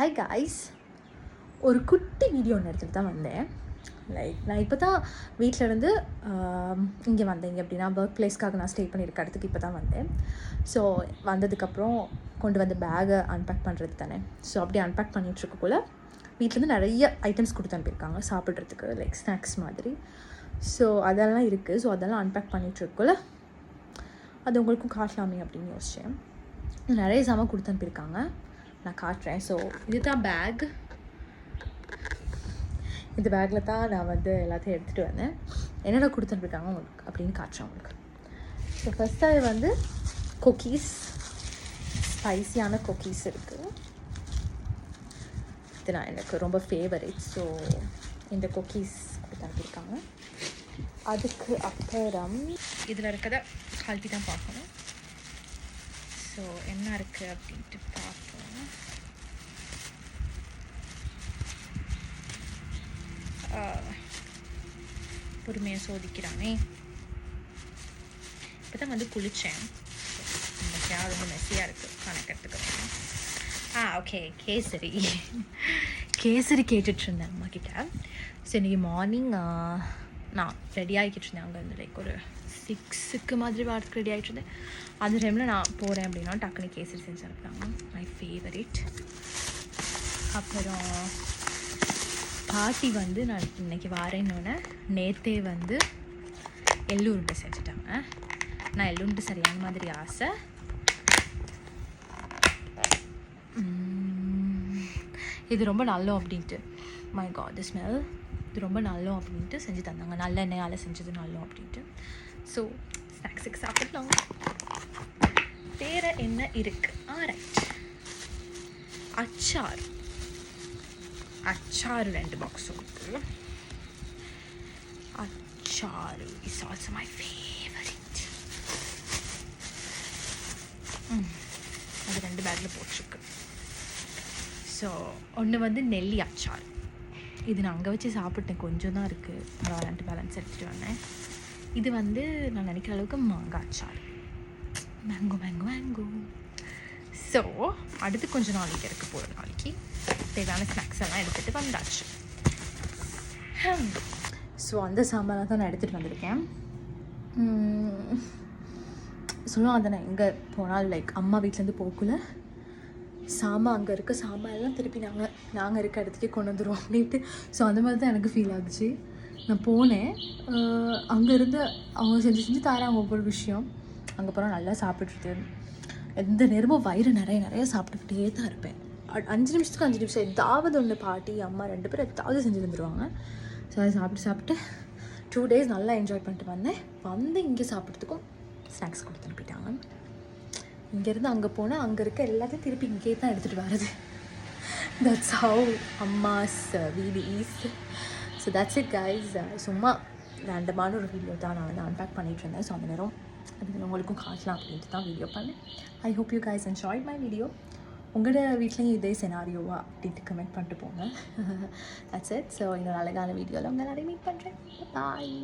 Hi guys, ஒரு குட்டி video ஒன்று எடுத்துகிட்டு தான் வந்தேன். நான் இப்போ தான் வீட்டிலேருந்து இங்கே வந்தேன். இங்கே எப்படின்னா ஒர்க் பிளேஸ்க்காக நான் ஸ்டே பண்ணியிருக்க இடத்துக்கு இப்போ தான் வந்தேன். ஸோ வந்ததுக்கப்புறம் கொண்டு வந்த பேகை அன்பேக் பண்ணுறது தானே. ஸோ அப்படியே அன்பேக் பண்ணிகிட்ருக்கக்குள்ள வீட்டிலேருந்து நிறைய ஐட்டம்ஸ் கொடுத்து அனுப்பியிருக்காங்க சாப்பிட்றதுக்கு, ஸ்நாக்ஸ் மாதிரி. ஸோ அதெல்லாம் இருக்குது. ஸோ அதெல்லாம் அன்பேக் பண்ணிகிட்ருக்குள்ள அது உங்களுக்கும் காட்டலாமே அப்படின்னு யோசித்தேன். நிறைய சாமான் கொடுத்து அனுப்பியிருக்காங்க, நான் காட்டுறேன். ஸோ இதுதான் பேக். இந்த பேக்கில் தான் நான் எல்லாத்தையும் எடுத்துகிட்டு வந்தேன். என்னென்ன கொடுத்துருக்காங்க உங்களுக்கு அப்படின்னு காட்டுறேன் உங்களுக்கு. ஸோ ஃபஸ்ட்டு அது குக்கீஸ், ஸ்பைஸியான குக்கீஸ் இருக்குது. இது எனக்கு ரொம்ப ஃபேவரட். ஸோ இந்த குக்கீஸ் கொடுத்து அனுப்பியிருக்காங்க. அதுக்கு அப்புறம் இதில் இருக்கிறத கழட்டி தான் பார்க்கணும். ஸோ என்ன இருக்குது அப்படின்ட்டு பார்ப்போம். பொறுமையாக சோதிக்கிறானே. இப்போ தான் குளித்தேன். இந்த கேர் ரொம்ப மெஸ்ஸியாக இருக்குது கணக்கிறதுக்கு. ஓகே, கேசரி கேட்டுட்ருந்தேன் அம்மா கிட்ட. ஸோ இன்றைக்கி மார்னிங் நான் ரெடி ஆகிக்கிட்டு இருந்தேன். அங்கேருந்து ஒரு 6 மாதிரி வாரத்துக்கு ரெடி ஆகிட்டு இருந்தேன். அந்த டைமில் நான் போகிறேன் அப்படின்னா டக்குனு கேசரி செஞ்சு அனுப்புனாங்க. My favourite. அப்புறம் பாட்டி நான் இன்றைக்கி வாரேன்னொன்னே நேற்றே எள்ளுருண்டை செஞ்சுட்டாங்க. நான் எள்ளுருண்டை சரியான மாதிரி ஆசை. இது ரொம்ப நல்லோம் அப்படின்ட்டு, மை காட் தி ஸ்மெல், இது ரொம்ப நல்லோம் அப்படின்ட்டு செஞ்சு தந்தாங்க. நல்ல எண்ணெயால் செஞ்சது நல்லோம் அப்படின்ட்டு. ஸோ ஸ்நாக்ஸுக்கு சாப்பிடலாம். வேறு என்ன இருக்குது? ரைட், அச்சாறு 2 பாக்ஸ் இருக்குது. அச்சாறு இஸ் ஆல்சோ மை ஃபேவரட். அது 2 பேக்கில் போட்டிருக்கு. ஸோ ஒன்று நெல்லி அச்சாறு. இது நான் அங்கே வச்சு சாப்பிட்டேன், கொஞ்சம் தான் இருக்குது, பரவாயில்ல பேலன்ஸ் எடுத்துகிட்டு வந்தேன். இது நான் நினைக்கிற அளவுக்கு மாங்காய் அச்சாறு, மேங்கோ. ஸோ அடுத்து கொஞ்சம் நாளைக்கு இருக்குது, போகிற நாளைக்கு தேவையான ஸ்நாக்ஸ் எல்லாம் எடுத்துகிட்டு வந்தாச்சு. ஸோ அந்த சாம்பாரை தான் நான் எடுத்துகிட்டு வந்திருக்கேன். சொல்லுவாங்க அதை நான் எங்கே போனால் அம்மா வீட்டிலேருந்து போகக்குள்ள சாம்பார் அங்கே இருக்க சாம்பாரெல்லாம் திருப்பி நாங்கள் இருக்க இடத்துக்கே கொண்டு வந்துடுவோம் அப்படின்ட்டு. ஸோ அந்த மாதிரி தான் எனக்கு ஃபீல் ஆகுச்சு. நான் போனேன், அங்கே இருந்து அவங்க செஞ்சு தராங்க ஒவ்வொரு விஷயம். அங்கே போனால் நல்லா சாப்பிட்றது, எந்த நேரமும் வயிறு நிறைய சாப்பிட்டுக்கிட்டே தான் இருப்பேன். 5 நிமிஷத்துக்கு 5 நிமிஷம் ஏதாவது ஒன்று பாட்டி அம்மா 2 பேரும் ஏதாவது செஞ்சு தந்துடுவாங்க. ஸோ அதை சாப்பிட்டு 2 days நல்லா என்ஜாய் பண்ணிட்டு வந்தேன். இங்கே சாப்பிட்றதுக்கும் ஸ்நாக்ஸ் கொடுத்து அனுப்பிட்டாங்க. இங்கேருந்து அங்கே போனால் அங்கே இருக்க எல்லாத்தையும் திருப்பி இங்கே தான் எடுத்துகிட்டு வர்றது. தட்ஸ் ஹவ் அம்மாஸ் வீடு ஈஸ்ட். So that's it guys. சும்மா ரேண்டமான ஒரு வீடியோ தான் நான் அன்பேக் பண்ணிகிட்டு இருந்தேன். ஸோ அந்த நேரம் அது உங்களுக்கும் காட்டலாம் அப்படின்ட்டு தான் வீடியோ பண்ணேன். I hope you guys enjoy my video. உங்களோட வீட்லேயும் இதே செனாரியோவா அப்படின்ட்டு கமெண்ட் பண்ணிட்டு போங்க. That's it. ஸோ இன்னொரு அழகான வீடியோவில் உங்களை நிறைய மீட் பண்ணுறேன். பாய்.